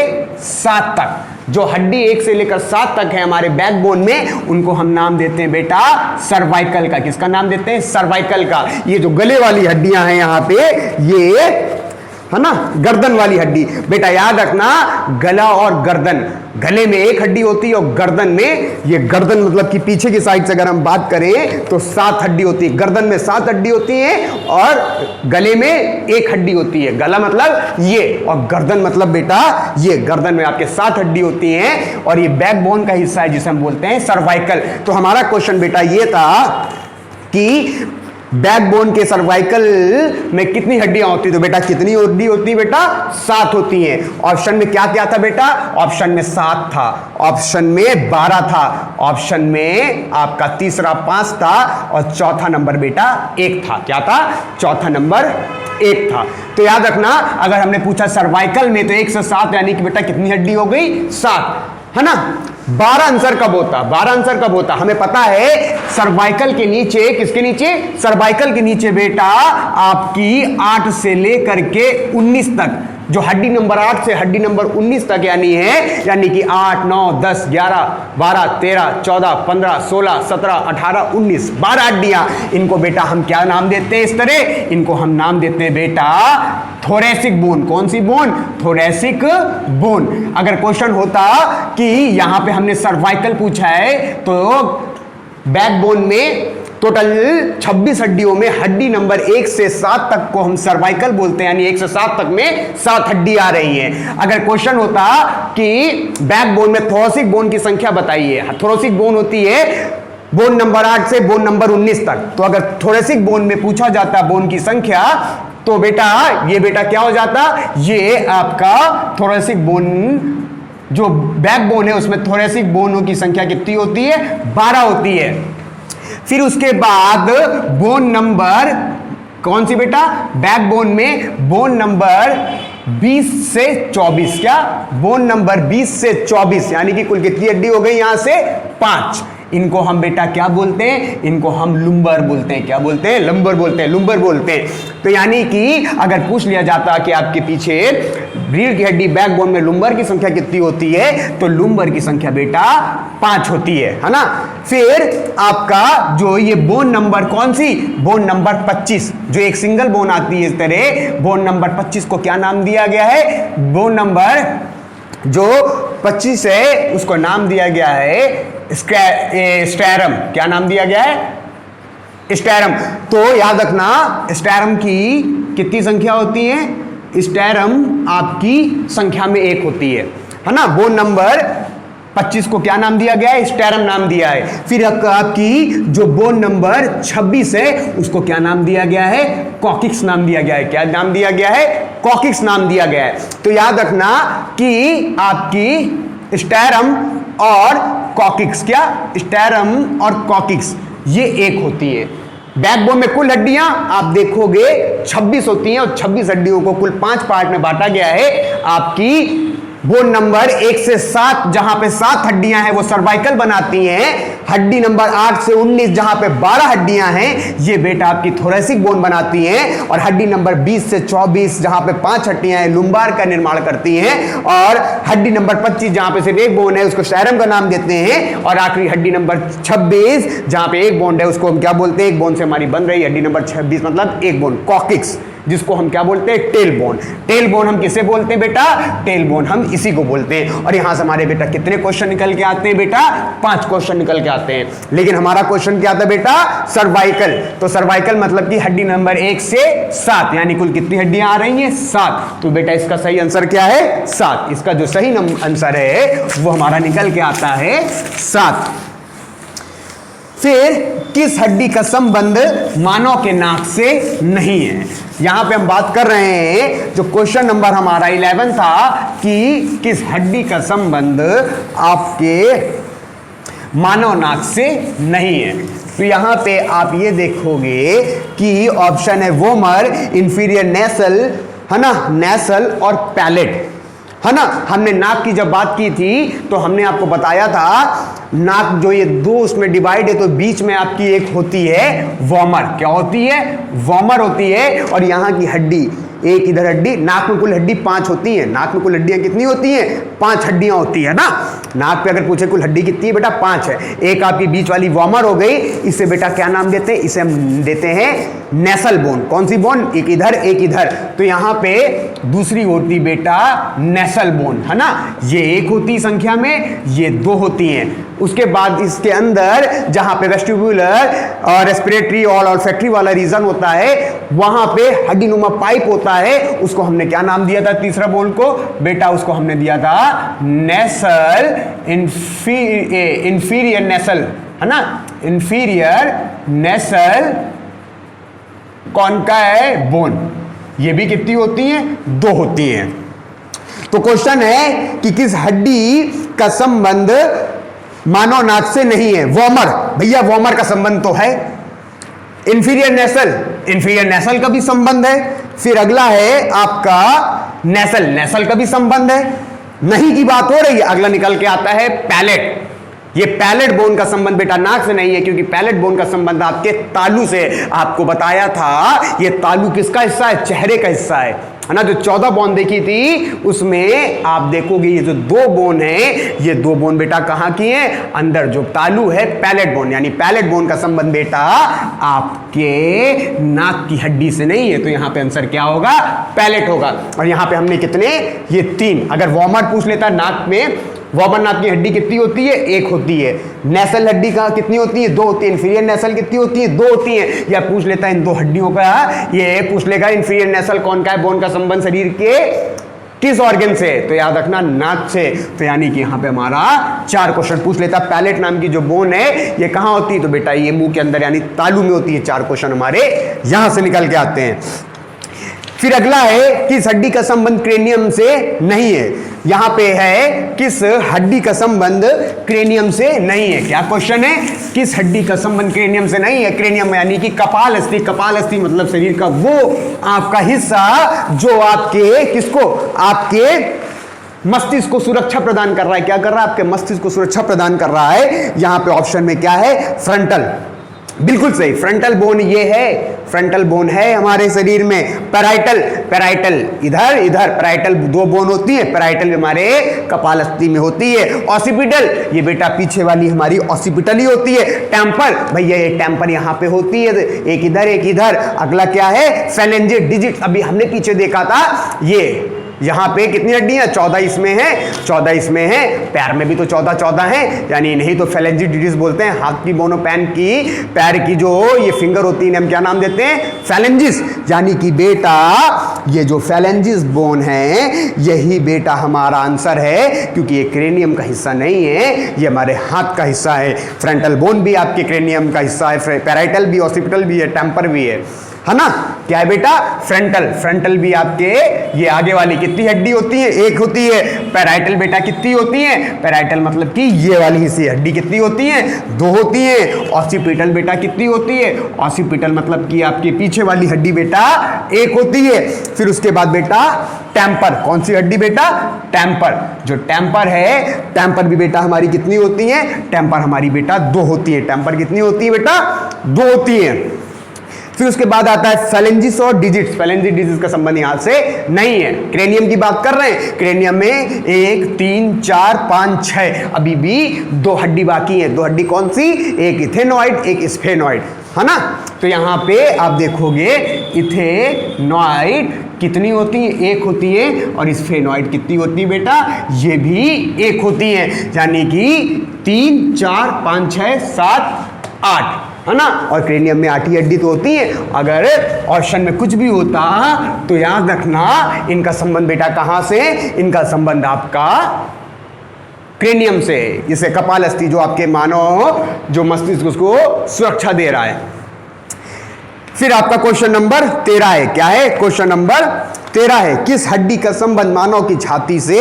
7 तक, जो हड्डी 1 से लेकर 7 तक है हमारे बैकबोन में, उनको हम नाम देते हैं बेटा सर्वाइकल का। किसका नाम देते हैं, सर्वाइकल का। ये जो गले वाली हड्डियां हैं यहां पे, ये है ना गर्दन वाली हड्डी। बेटा याद रखना, गला और गर्दन, गले में 1 हड्डी होती है और गर्दन में, ये गर्दन मतलब कि पीछे की साइड से अगर हम बात करें तो 7 हड्डी होती है। गर्दन में 7 हड्डी होती है और गले में 1 हड्डी होती है। गला मतलब ये और गर्दन मतलब बेटा ये, गर्दन में आपके 7 हड्डी होती हैं और ये बैकबोन का हिस्सा है जिसे हम बोलते हैं सर्वाइकल। तो हमारा क्वेश्चन बेटा ये था कि बैकबोन के सर्वाइकल में कितनी हड्डियां होती, तो बेटा कितनी हड्डी होती है बेटा, 7 होती हैं। ऑप्शन में क्या क्या था बेटा, ऑप्शन में 7 था, ऑप्शन में 12 था, ऑप्शन में आपका तीसरा 5 था और चौथा नंबर बेटा 1 था। क्या था, चौथा नंबर 1 था। तो याद रखना, अगर हमने पूछा सर्वाइकल में तो 1 से 7 यानी कि बेटा कितनी हड्डी हो गई, 7, है ना। 12 आंसर कब होता, 12 आंसर कब होता, हमें पता है सर्वाइकल के नीचे, किसके नीचे, सर्वाइकल के नीचे बेटा आपकी 8 से लेकर के 19 तक, जो हड्डी नंबर 8 से हड्डी नंबर 19 तक यानी है, यानी कि 8 9 10 11 12 13 14 15 16 17 18 19, 12 हड्डियां। इनको बेटा हम क्या नाम देते हैं, इस तरह इनको हम नाम देते हैं बेटा थोरेसिक बोन। कौन सी बोन, थोरेसिक बोन। अगर क्वेश्चन होता कि यहां पे हमने सर्वाइकल पूछा है तो बैकबोन में टोटल 26 हड्डियों में हड्डी नंबर 1 से 7 तक को हम सर्वाइकल बोलते हैं, यानी 1 से 7 तक में 7 हड्डी आ रही हैं। अगर क्वेश्चन होता कि बैकबोन में थोरेसिक बोन की संख्या बताइए, थोरेसिक बोन होती है बोन नंबर 8 से बोन नंबर 19 तक, तो अगर थोरेसिक बोन में पूछा जाता बोन की संख्या तो बेटा ये बेटा क्या हो जाता, ये आपका थोरेसिक बोन, जो बैकबोन है उसमें थोरेसिक बोनों की संख्या कितनी होती है, 12 होती है। फिर उसके बाद बोन नंबर कौन सी बेटा, बैकबोन में बोन नंबर 20 से 24, क्या बोन नंबर 20 से 24 यानी कि कुल कितनी हड्डी हो गई यहां से, 5। इनको हम बेटा क्या बोलते हैं, इनको हम लुम्बर बोलते हैं। क्या बोलते हैं, लंबर बोलते हैं, लुम्बर बोलते हैं। तो यानी कि अगर पूछ लिया जाता कि आपके पीछे रीढ़ की हड्डी बैकबोन में लुम्बर की संख्या कितनी होती है, तो लुम्बर की संख्या बेटा 5 होती है ना। फिर आपका जो ये बोन नंबर कौन सी, बोन नंबर 25, जो एक सिंगल बोन आती है इस तरह, बोन नंबर 25 को क्या नाम दिया गया है, बोन नंबर जो 25 है उसको नाम दिया गया है स्टेरम। क्या नाम दिया गया है, स्टेरम। तो याद रखना, स्टेरम की कितनी संख्या होती है, स्टेरम आपकी संख्या में 1 होती है ना। बोन नंबर 25 को क्या नाम दिया गया है? स्टेरम नाम दिया है। फिर आपकी जो बोन नंबर 26 है उसको क्या नाम दिया गया है? कॉकिक्स नाम दिया गया है। क्या नाम दिया गया है? कॉकिक्स नाम दिया गया है। तो याद रखना कि आपकी स्टेरम और कॉकिक्स, क्या स्टेरम और कॉकिक्स ये एक होती है। बैकबोन में कुल हड्डियां आप देखोगे 26 होती हैं और 26 हड्डियों को कुल 5 पार्ट में बांटा गया है। आपकी बोन नंबर 1 से 7 जहां पे 7 हड्डियां हैं वो सर्वाइकल बनाती हैं। हड्डी नंबर 8 से 19 जहां पे 12 हड्डियां हैं ये बेटा आपकी थोरेसिक बोन बनाती हैं। और हड्डी नंबर 20 से 24 जहां पे 5 हड्डियां हैं लुम्बार का निर्माण करती हैं। और हड्डी नंबर 25 जहां पे सिर्फ एक बोन है उसको स्टेरम का नाम देते हैं। और आखिरी हड्डी नंबर 26 जहां पे एक बोन है उसको हम क्या बोलते हैं? एक बोन से हमारी बन रही हड्डी नंबर 26 मतलब एक बोन, कॉकिक्स, जिसको हम क्या बोलते हैं? Tail bone. टेल बोन हम किसे बोलते हैं बेटा? टेल बोन हम इसी को बोलते हैं। और यहां से हमारे बेटा कितने क्वेश्चन निकल के आते हैं बेटा? 5 क्वेश्चन निकल के आते हैं। लेकिन हमारा क्वेश्चन क्या था बेटा? सर्वाइकल। तो सर्वाइकल मतलब कि हड्डी नंबर 1 से 7 यानी कुल कितनी हड्डियां आ रही हैं? 7। तो बेटा इसका सही आंसर क्या है? 7। इसका जो सही आंसर है वो हमारा निकल के आता है 7। फिर किस हड्डी का संबंध मानव के नाक से नहीं है? यहां पे हम बात कर रहे हैं, जो क्वेश्चन नंबर हमारा 11 था कि किस हड्डी का संबंध आपके मानव नाक से नहीं है। तो यहां पे आप ये देखोगे कि ऑप्शन है वोमर, इंफीरियर नेसल, है ना, नेसल और पैलेट, है ना। हमने नाक की जब बात की थी तो हमने आपको बताया था नाक जो ये 2 उसमें डिवाइड है तो बीच में आपकी एक होती है वॉमर। क्या होती है? वॉमर होती है। और यहाँ की हड्डी, एक इधर हड्डी, नाक में कुल हड्डी 5 होती है। नाक में कुल हड्डियां कितनी होती हैं? 5 हड्डियां होती है ना। नाक पे अगर पूछे कुल हड्डी कितनी है बेटा? 5 है। एक आपकी बीच वाली वॉमर हो गई। इसे बेटा क्या नाम देते हैं? इसे हम देते हैं नेसल बोन। कौन सी बोन? एक इधर एक इधर। तो यहाँ पे दूसरी होती बेटा नेसल बोन, है ना। ये 1 होती संख्या में, ये 2 होती हैं। उसके बाद इसके अंदर जहां पे वेस्टिब्युलर और रेस्पिरेटरी और ऑल्फैक्टरी वाला रीजन होता है वहां पे हड्डीनुमा पाइप होता है। उसको हमने क्या नाम दिया था? तीसरा बोन को बेटा उसको हमने दिया था नेसल, इंफीरियर नेसल, है ना। इंफीरियर नेसल कौन का है? बोन। ये भी कितनी होती हैं? 2 होती हैं। तो क्वेश्चन है कि किस हड्डी का संबंध मानव नाक से नहीं है? वॉमर। भैया वॉमर का संबंध तो है। इंफीरियर नेसल, इंफीरियर नेसल का भी संबंध है। फिर अगला है आपका नेसल, नेसल का भी संबंध है। नहीं की बात हो रही है। अगला निकल के आता है पैलेट। ये पैलेट बोन का संबंध बेटा नाक से नहीं है क्योंकि पैलेट बोन का संबंध आपके तालू से। आपको बताया था ये तालू किसका हिस्सा है? चेहरे का हिस्सा है ना। जो 14 बोन देखी थी उसमें आप देखोगे ये जो 2 बोन है ये 2 बोन बेटा कहां की हैं? अंदर जो तालू है पैलेट बोन, यानी पैलेट बोन का संबंध बेटा आपके नाक की हड्डी से नहीं है। तो यहां पे आंसर क्या होगा? पैलेट होगा। और यहां पे हमने कितने? ये 3। अगर वॉमर पूछ लेता नाक में, वॉमर नाक की हड्डी कितनी होती है? 1 होती है। नेसल हड्डी का कितनी होती है? 2 होती है। इंफीरियर नेसल कितनी होती है? 2 होती है। या पूछ लेता है इन 2 हड्डियों का, ये पूछ लेगा इंफीरियर नेसल कौन का है? बोन का संबंध शरीर के किस ऑर्गन से? तो याद रखना नाक से। तो यानी कि यहां पे हमारा 4 क्वेश्चन पूछ लेता। पैलेट नाम की जो बोन है ये कहां होती है? तो बेटा ये मुंह के अंदर यानी तालू में होती है। 4 क्वेश्चन हमारे यहां से निकल के आते हैं। फिर अगला है किस हड्डी का संबंध क्रेनियम से नहीं है? यहां पे है किस हड्डी का संबंध क्रेनियम से नहीं है? क्या क्वेश्चन है? किस हड्डी का संबंध क्रेनियम से नहीं है? क्रेनियम यानी कि कपाल अस्थि। कपाल अस्थि मतलब शरीर का वो आपका हिस्सा जो आपके किसको? आपके मस्तिष्क को सुरक्षा प्रदान कर रहा है। क्या कर रहा है? आपके मस्तिष्क को सुरक्षा प्रदान कर रहा है। यहां पे ऑप्शन में क्या है? फ्रंटल। बिल्कुल सही, फ्रंटल बोन ये है। फ्रंटल बोन है हमारे शरीर में। पैराइटल, पैराइटल इधर इधर, पैराइटल 2 बोन होती है। पैराइटल हमारे कपालस्थि में होती है। ऑसिपिटल ये बेटा पीछे वाली हमारी ऑसिपिटल ही होती है। टेम्पर भैया ये टेम्पर यहाँ पे होती है, एक इधर एक इधर। अगला क्या है? फेलेंजे डिजिट, अभी हमने पीछे देखा था ये यहाँ पे कितनी हड्डियां, 14 इसमें है, 14 इसमें है, पैर में भी तो 14 है, यानी इन्हें तो फेलेंजिस डिजीज बोलते हैं। हाथ की बोनो पैन की पैर की जो ये फिंगर होती है हम क्या नाम देते हैं, फेलेंजिस। यानी कि बेटा ये जो फेलेंजिस बोन है यही बेटा हमारा आंसर है, क्योंकि ये क्रेनियम का हिस्सा नहीं है, ये हमारे हाथ का हिस्सा है। फ्रंटल बोन भी आपके क्रेनियम का हिस्सा है, पैराइटल भी, ऑसिपिटल भी है, टेम्पर भी है ना। क्या है बेटा, फ्रंटल भी आपके, ये आगे वाली कितनी हड्डी होती है, एक होती है। पैराइटल बेटा कितनी होती है, पैराइटल मतलब कि ये वाली हिस्से हड्डी कितनी होती है, 2 होती है। ऑसिपिटल बेटा कितनी होती है, ऑसिपिटल मतलब कि आपके पीछे वाली हड्डी बेटा 1 होती है। फिर उसके बाद बेटा टेम्पर, कौन सी हड्डी बेटा, टेम्पर। जो टेम्पर है, टेम्पर भी बेटा हमारी कितनी होती है, टेम्पर हमारी बेटा 2 होती है। टेम्पर कितनी होती है बेटा, 2 होती है। फिर उसके बाद आता है फेलेंजिस और डिजिट्स। फेलेंजिस डिजीज का संबंध यहां से नहीं है, क्रेनियम की बात कर रहे हैं। क्रेनियम में 1 3 4 5 6 अभी भी 2 हड्डी बाकी है। 2 हड्डी कौन सी, एक इथेनॉइड, एक स्फेनॉइड, है ना। तो यहां पे आप देखोगे इथेनॉइड कितनी होती है, 1 होती है, और स्फेनॉइड कितनी होती है बेटा, ये भी 1 होती है। यानी कि 3 4 5 6 7 8, है ना। और क्रेनियम में 8 ही हड्डी तो होती है। अगर ऑप्शन में कुछ भी होता तो याद रखना इनका संबंध बेटा कहां से, इनका संबंध आपका क्रेनियम से। इसे कपालस्थि जो आपके मानव जो मस्तिष्क उसको सुरक्षा दे रहा है। फिर आपका क्वेश्चन नंबर 13 है, क्या है, क्वेश्चन नंबर 13 है, किस हड्डी का संबंध मानव की छाती से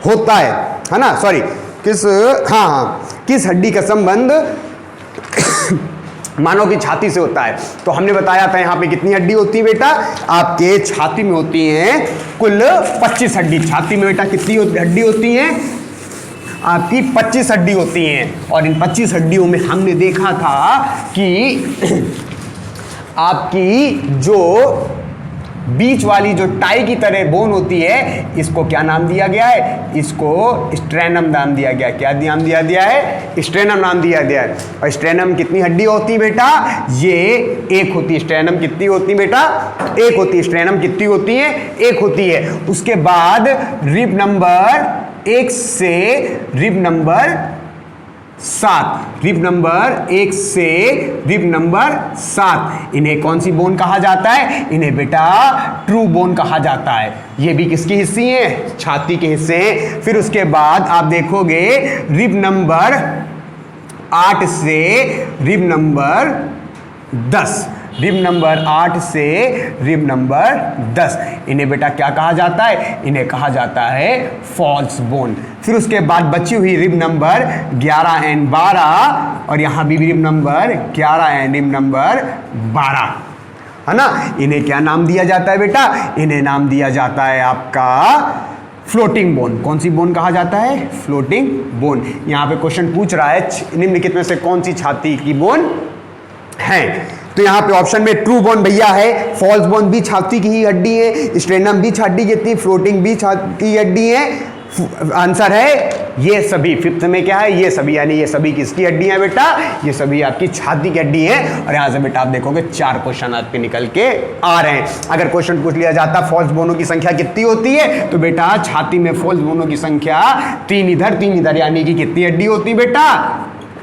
होता है ना, सॉरी, किस हड्डी का संबंध मानव की छाती से होता है। तो हमने बताया था यहाँ पे कितनी हड्डी होती है बेटा, आपके छाती में होती है कुल 25 हड्डी। छाती में बेटा कितनी हड्डी होती है, आपकी 25 हड्डी होती हैं। और इन 25 हड्डियों में हमने देखा था कि आपकी जो बीच वाली जो टाई की तरह बोन होती है, इसको क्या नाम दिया गया है, इसको स्ट्रेनम नाम दिया गया है। क्या नाम दिया है, स्ट्रेनम नाम दिया गया है। और स्ट्रेनम कितनी हड्डी होती है बेटा, ये 1 होती है। स्ट्रेनम कितनी होती है बेटा, 1 होती है। स्ट्रेनम कितनी होती है, 1 होती है। उसके बाद रिब नंबर 1 से रिब नंबर 7, रिब नंबर 1 से रिब नंबर 7, इन्हें कौन सी बोन कहा जाता है, इन्हें बेटा ट्रू बोन कहा जाता है। ये भी किसकी हिस्से हैं, छाती के हिस्से हैं। फिर उसके बाद आप देखोगे रिब नंबर 8 से रिब नंबर 10, रिब नंबर 8 से रिब नंबर 10, इन्हें बेटा क्या कहा जाता है, इन्हें कहा जाता है फॉल्स बोन। फिर उसके बाद बची हुई रिब नंबर 11 एंड 12, और यहाँ भी rib number 11 and rib number 12, है ना। इन्हें क्या नाम दिया जाता है बेटा, इन्हें नाम दिया जाता है आपका फ्लोटिंग बोन। कौन सी बोन कहा जाता है, फ्लोटिंग बोन। यहाँ पे क्वेश्चन पूछ रहा है निम्नलिखित में से कौन सी छाती की बोन है। तो यहाँ पे ऑप्शन में ट्रू बोन भैया है, फॉल्स बोन भी छाती की ही हड्डी है, स्ट्रेनम भी छाती की थी, फ्लोटिंग भी छाती की हड्डी है। आंसर है ये सभी। 5th में क्या है, ये सभी, यानी ये सभी किसकी हड्डियां बेटा, ये सभी आपकी छाती की हड्डी है। और यहाँ से बेटा आप देखोगे 4 क्वेश्चन आपके निकल के आ रहे हैं। अगर क्वेश्चन पूछ लिया जाता फॉल्स बोनों की संख्या कितनी होती है, तो बेटा छाती में फॉल्स बोनों की संख्या 3 इधर, यानी कि कितनी हड्डी होती है बेटा,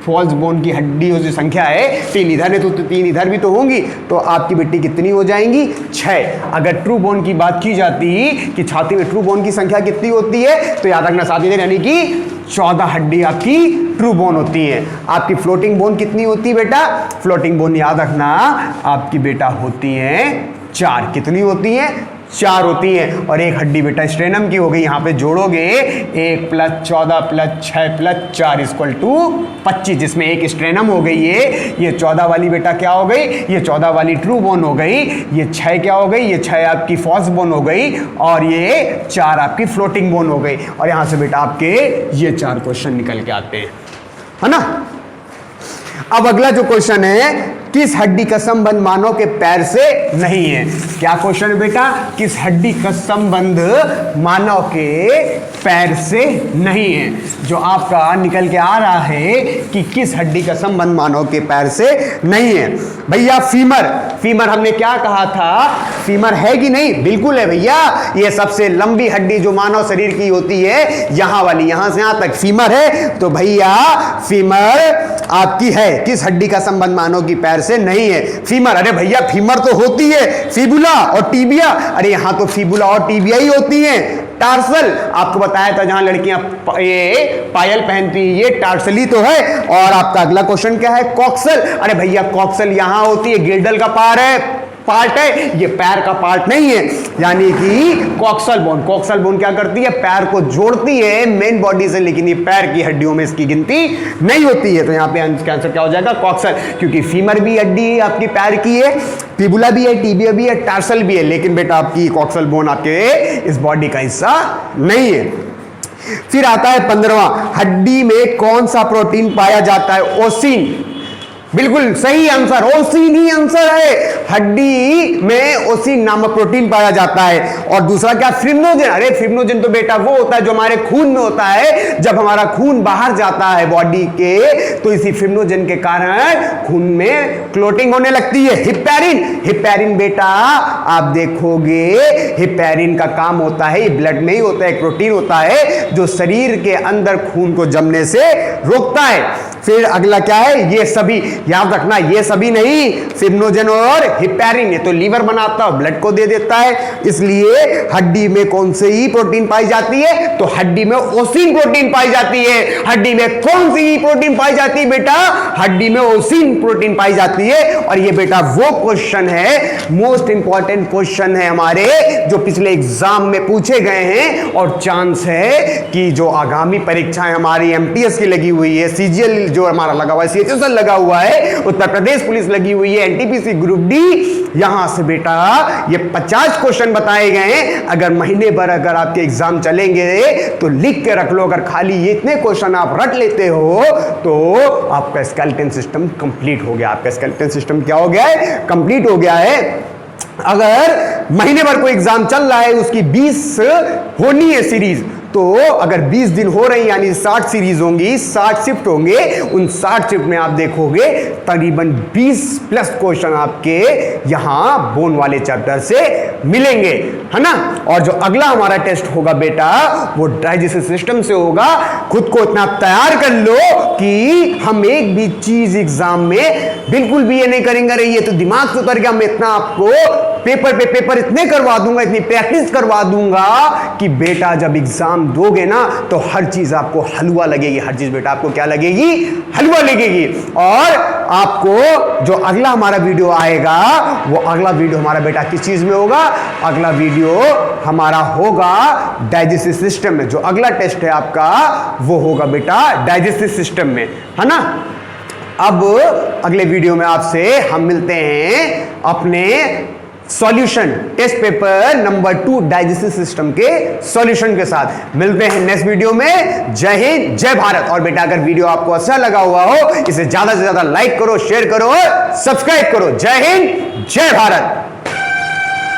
फॉल्स बोन की हड्डियों की संख्या है 3 इधर है, तो 3 इधर भी तो होंगी, तो आपकी बेटी कितनी हो जाएंगी, 6। अगर ट्रू बोन की बात की जाती कि छाती में ट्रू बोन की संख्या कितनी होती है, तो याद रखना 7 इधर, यानी कि 14 हड्डी आपकी ट्रू बोन होती है। आपकी फ्लोटिंग बोन कितनी होती है बेटा, फ्लोटिंग बोन याद रखना आपकी बेटा होती है 4। कितनी होती है, 4 होती हैं। और एक हड्डी बेटा स्ट्रेनम की हो गई, यहाँ पे जोड़ोगे 1 + 14 + 6 + 4 = 25, जिसमें एक स्ट्रेनम हो गई ये 14 वाली बेटा क्या हो गई, ये 14 वाली ट्रू बोन हो गई, ये 6 क्या हो गई, ये 6 आपकी फॉल्स बोन हो गई, और ये 4 आपकी फ्लोटिंग बोन हो गई। और यहाँ से बेटा आपके ये 4 क्वेश्चन निकल के आते हैं, है ना। अब अगला जो क्वेश्चन है, किस हड्डी का संबंध मानव के पैर से नहीं है। क्या क्वेश्चन है बेटा, किस हड्डी का संबंध मानव के पैर से नहीं है। जो आपका निकल के आ रहा है कि किस हड्डी का संबंध मानव के पैर से नहीं है। भैया फीमर हमने क्या कहा था, फीमर है कि नहीं? बिल्कुल है भैया, ये सबसे लंबी हड्डी जो मानव शरीर की होती है, यहां वाली, यहां से यहां तक फीमर है। तो भैया फीमर आपकी है। किस हड्डी का संबंध मानव की पैर से नहीं है? फीमर। अरे भैया फीमर तो होती है, फीबुला और टीबिया। अरे यहां तो फीबुला और टीबिया ही होती है। टार्सल आपको बताया था, जहां लड़कियां ये पायल पहनती है, ये टार्सली तो है। और आपका अगला क्वेश्चन क्या है? कॉक्सल। अरे भैया कॉक्सल यहां होती है, गिल्डल का पार्ट है, ये पैर का पार्ट नहीं है। यानी कि कॉक्सल बोन क्या करती है? पैर को जोड़ती है मेन बॉडी से, लेकिन ये पैर की हड्डियों में इसकी गिनती नहीं होती है। तो यहां पे आंसर क्या हो जाएगा? कॉक्सल। क्योंकि फीमर भी हड्डी आपकी पैर की है, फिबुला भी है, टीबिया भी है, टार्सल भी है, लेकिन बेटा आपकी कॉक्सल बोन आपके इस बॉडी का हिस्सा नहीं है। फिर आता है 15वां, हड्डी में कौन सा प्रोटीन पाया जाता है? ओसिन। बिल्कुल सही आंसर, ओसिन ही आंसर है। हड्डी में ओसिन नामक प्रोटीन पाया जाता है। और दूसरा क्या? फिब्रिनोजन। अरे फिब्रिनोजन तो बेटा वो होता है जो हमारे खून में होता है। जब हमारा खून बाहर जाता है बॉडी के, तो इसी फिब्रिनोजन के कारण खून में क्लोटिंग होने लगती है। हिपैरिन बेटा आप देखोगे, हिपैरिन का काम होता है, ये ब्लड में ही होता है, एक प्रोटीन होता है जो शरीर के अंदर खून को जमने से रोकता है। फिर अगला क्या है? ये सभी, याद रखना, ये सभी नहीं, फिब्रिनोजन और हिपैरिन, ये तो लीवर बनाता है, ब्लड को दे देता है। इसलिए हड्डी में कौन से ही प्रोटीन पाई जाती है? तो हड्डी में ओसिन प्रोटीन पाई जाती है। हड्डी में कौन सी प्रोटीन पाई जाती है बेटा? हड्डी में ओसिन प्रोटीन पाई जाती है। और ये बेटा वो क्वेश्चन है, मोस्ट इंपॉर्टेंट क्वेश्चन है हमारे, जो पिछले एग्जाम में पूछे गए हैं। और चांस है कि जो आगामी परीक्षाएं हमारी एमटीएस की लगी हुई है, सीजीएल जो हमारा लगा हुआ है, सीएचएसएल लगा हुआ है, उत्तर प्रदेश पुलिस लगी हुई है, एनटीपीसी ग्रुप डी, यहां से बेटा ये 50 क्वेश्चन बताए गए हैं। अगर महीने भर अगर आपके एग्जाम चलेंगे तो लिख के रख लो। अगर खाली ये इतने क्वेश्चन आप रट लेते हो तो आपका स्केलेटन सिस्टम कंप्लीट हो गया। आपका स्केलेटन सिस्टम क्या हो गया है? कंप्लीट हो गया है। अगर महीने भर कोई एग्जाम चल रहा है, उसकी 20 होनी है सीरीज, तो अगर 20 दिन हो रही यानी 60 सीरीज होंगी, 60 शिफ्ट होंगे। उन 60 शिफ्ट में आप देखोगे तकरीबन 20 प्लस क्वेश्चन आपके यहां बोन वाले चैप्टर से मिलेंगे, है ना। और जो अगला हमारा टेस्ट होगा बेटा, वो डाइजेस्टिव सिस्टम से होगा। खुद को इतना तैयार कर लो कि हम एक भी चीज एग्जाम में बिल्कुल भी ये नहीं करेंगे, अरे ये तो दिमाग से उतर गया, मैं इतना आपको पेपर पे पेपर इतने करवा दूंगा, इतनी प्रैक्टिस करवा दूंगा कि बेटा जब एग्जाम दोगे ना तो हर चीज आपको हलवा लगेगी। हर चीज बेटा आपको क्या लगेगी? हलवा लगेगी। और आपको जो अगला हमारा वीडियो आएगा, वो अगला वीडियो हमारा बेटा किस चीज में होगा? अगला वीडियो हमारा होगा डाइजेस्टिव सिस्टम में। जो अगला टेस्ट है आपका वो होगा बेटा डाइजेस्टिव सिस्टम में, है ना। अब अगले वीडियो में आपसे हम मिलते हैं अपने solution test paper number 2 digestive system के सॉल्यूशन के साथ। मिलते हैं नेक्स्ट वीडियो में। जय हिंद, जय भारत। और बेटा अगर वीडियो आपको अच्छा लगा हुआ हो, इसे ज्यादा से ज्यादा लाइक करो, शेयर करो और सब्सक्राइब करो। जय हिंद, जय भारत।